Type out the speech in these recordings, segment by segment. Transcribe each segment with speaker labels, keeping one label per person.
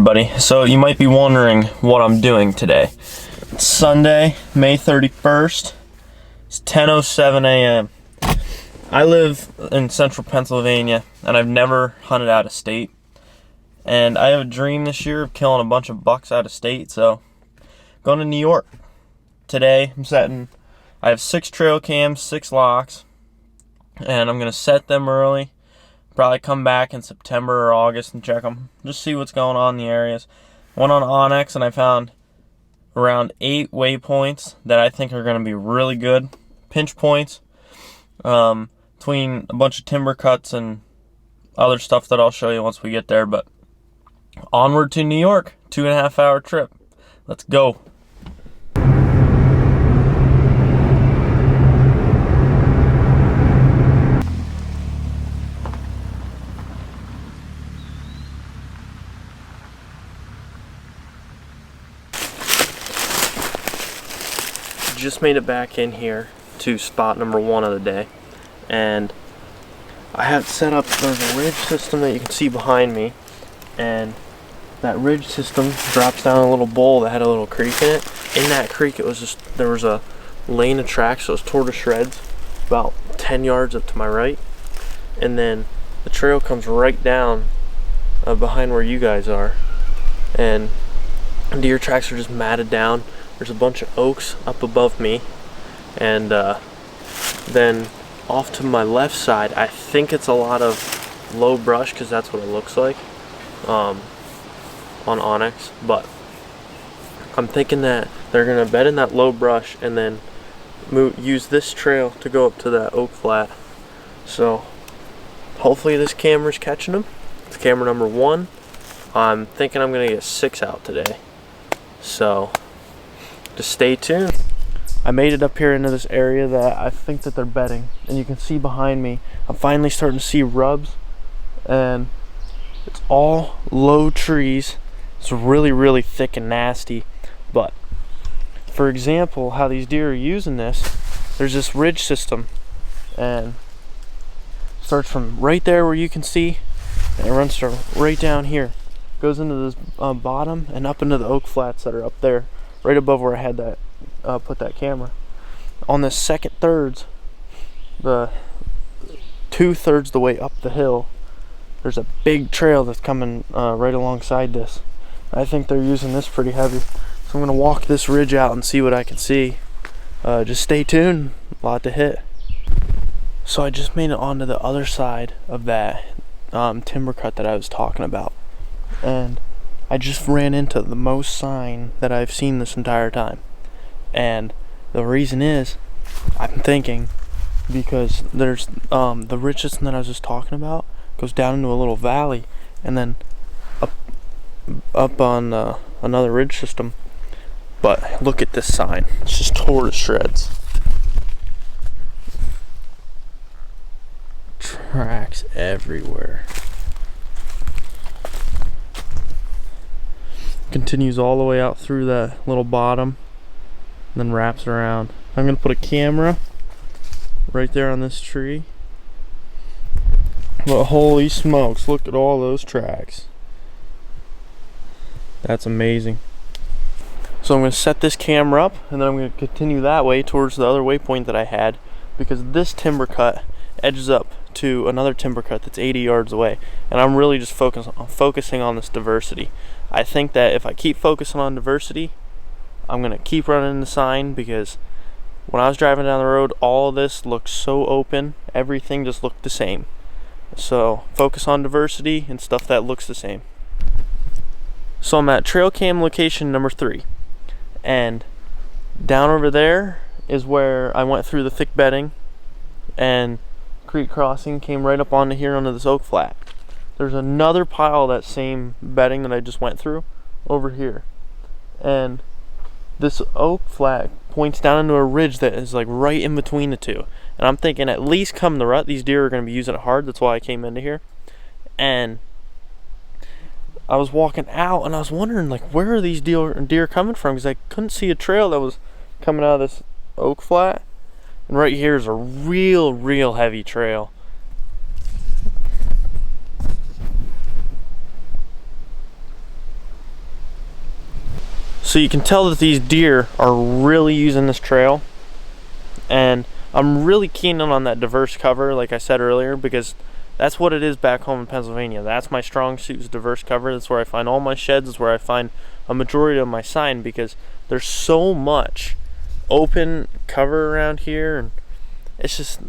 Speaker 1: everybody. So you might be wondering what I'm doing today. It's Sunday, May 31st. It's 10:07 a.m. I live in central Pennsylvania and I've never hunted out of state. And I have a dream this year of killing a bunch of bucks out of state, so going to New York. Today I have 6 trail cams, 6 locks, and I'm gonna set them early. Probably come back in September or August and check them. Just see what's going on in the areas. Went on onX and I found around 8 waypoints that I think are going to be really good. Pinch points. Between a bunch of timber cuts and other stuff that I'll show you once we get there. But onward to New York. 2.5 hour trip. Let's go. Just made it back in here to spot number 1 of the day, and I have set up, there's a ridge system that you can see behind me, and that ridge system drops down a little bowl that had a little creek in it. In that creek there was a lane of tracks, so it was tore to shreds about 10 yards up to my right, and then the trail comes right down behind where you guys are, and deer tracks are just matted down. There's a bunch of oaks up above me, and then off to my left side, I think it's a lot of low brush because that's what it looks like on onX. But I'm thinking that they're gonna bed in that low brush and then use this trail to go up to that oak flat. So hopefully this camera's catching them. It's camera number 1. I'm thinking I'm gonna get 6 out today. So just stay tuned. I made it up here into this area that I think that they're bedding, and you can see behind me I'm finally starting to see rubs, and it's all low trees. It's really thick and nasty. But for example, how these deer are using this, there's this ridge system, and it starts from right there where you can see, and it runs to right down here, goes into this bottom and up into the oak flats that are up there right above where I had that put that camera. On the second thirds, the 2/3 the way up the hill, there's a big trail that's coming right alongside this. I think they're using this pretty heavy, so I'm gonna walk this ridge out and see what I can see. Just stay tuned, a lot to hit. So I just made it onto the other side of that timber cut that I was talking about, and I just ran into the most sign that I've seen this entire time. And the reason is, I'm thinking, because there's the ridge system that I was just talking about goes down into a little valley, and then up on another ridge system. But look at this sign, it's just tore to shreds. Tracks everywhere. Continues all the way out through that little bottom and then wraps around. I'm gonna put a camera right there on this tree, but holy smokes, look at all those tracks. That's amazing. So I'm gonna set this camera up, and then I'm gonna continue that way towards the other waypoint that I had, because this timber cut edges up to another timber cut that's 80 yards away, and I'm really just focusing on this diversity. I think that if I keep focusing on diversity, I'm gonna keep running the sign, because when I was driving down the road, all of this looked so open, everything just looked the same. So focus on diversity and stuff that looks the same. So I'm at trail cam location number 3, and down over there is where I went through the thick bedding, and creek crossing came right up onto here onto this oak flat. There's another pile of that same bedding that I just went through over here, and this oak flat points down into a ridge that is like right in between the two. And I'm thinking, at least come the rut, these deer are going to be using it hard. That's why I came into here. And I was walking out and I was wondering, like, where are these deer coming from, because I couldn't see a trail that was coming out of this oak flat. And right here is a real heavy trail. So you can tell that these deer are really using this trail, and I'm really keen on that diverse cover, like I said earlier, because that's what it is back home in Pennsylvania. That's my strong suit, is diverse cover. That's where I find all my sheds. That's where I find a majority of my sign, because there's so much open cover around here, and it's just,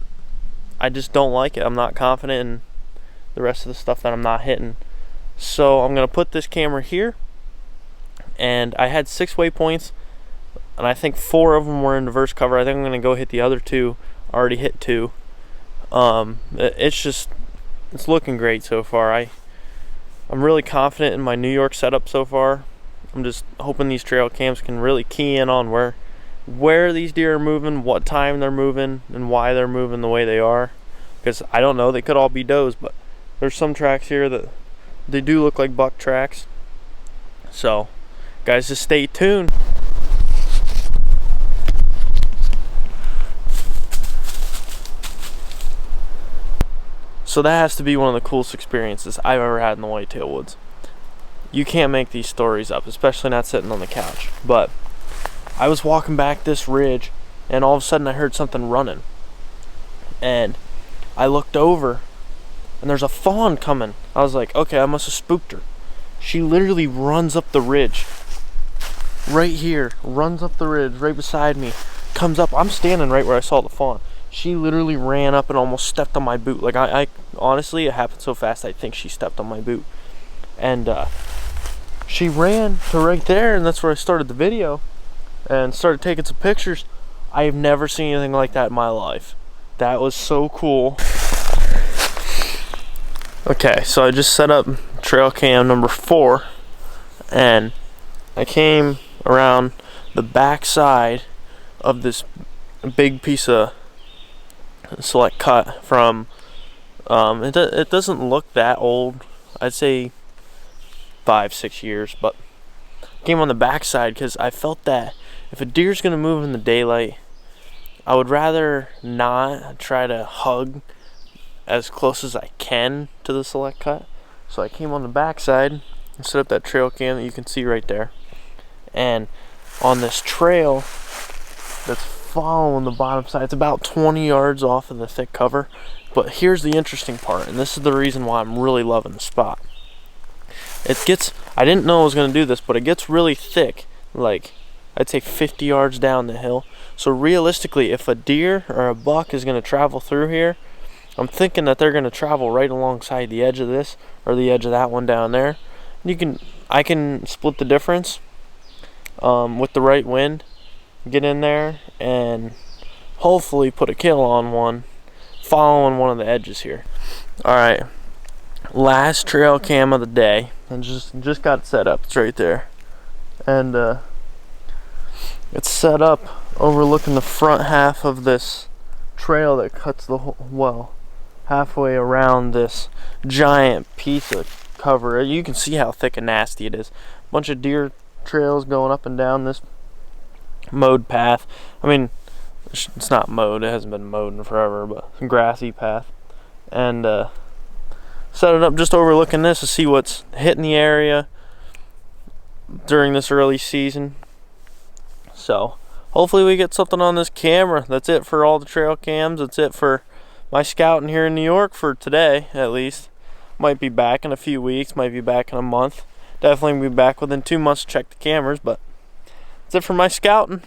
Speaker 1: I just don't like it. I'm not confident in the rest of the stuff that I'm not hitting. So I'm gonna put this camera here, and I had 6 waypoints, and I think 4 of them were in diverse cover. I think I'm gonna go hit the other 2. I already hit 2. It's looking great so far. I'm really confident in my New York setup so far. I'm just hoping these trail cams can really key in on where these deer are moving, what time they're moving, and why they're moving the way they are. Because I don't know, they could all be does, but there's some tracks here that they do look like buck tracks. So guys, just stay tuned. So that has to be one of the coolest experiences I've ever had in the whitetail woods. You can't make these stories up, especially not sitting on the couch. But I was walking back this ridge, and all of a sudden I heard something running. And I looked over, and there's a fawn coming. I was like, okay, I must have spooked her. She literally runs up the ridge. Right here, runs up the ridge, right beside me. Comes up, I'm standing right where I saw the fawn. She literally ran up and almost stepped on my boot. Like, I honestly, it happened so fast, I think she stepped on my boot. And she ran to right there, and that's where I started the video and started taking some pictures. I have never seen anything like that in my life. That was so cool. Okay, so I just set up trail cam number 4, and I came around the back side of this big piece of select cut from it doesn't look that old. I'd say 5-6 years, but came on the back side because I felt that if a deer's gonna move in the daylight, I would rather not try to hug as close as I can to the select cut. So I came on the back side and set up that trail cam that you can see right there, and on this trail that's following the bottom side, it's about 20 yards off of the thick cover. But here's the interesting part, and this is the reason why I'm really loving the spot. I didn't know I was going to do this, but it gets really thick, like I'd say 50 yards down the hill. So realistically, if a deer or a buck is going to travel through here, I'm thinking that they're going to travel right alongside the edge of this, or the edge of that one down there. I can split the difference with the right wind, get in there, and hopefully put a kill on one following one of the edges here. Alright, last trail cam of the day, and just got it set up. It's right there, and it's set up overlooking the front half of this trail that cuts the whole, halfway around this giant piece of cover. You can see how thick and nasty it is. A bunch of deer trails going up and down this mowed path. I mean, it's not mowed, it hasn't been mowed in forever, but a grassy path. And set it up just overlooking this to see what's hitting the area during this early season. So hopefully we get something on this camera. That's it for all the trail cams. That's it for my scouting here in New York for today, at least. Might be back in a few weeks, might be back in a month. Definitely be back within 2 months to check the cameras, but that's it for my scouting.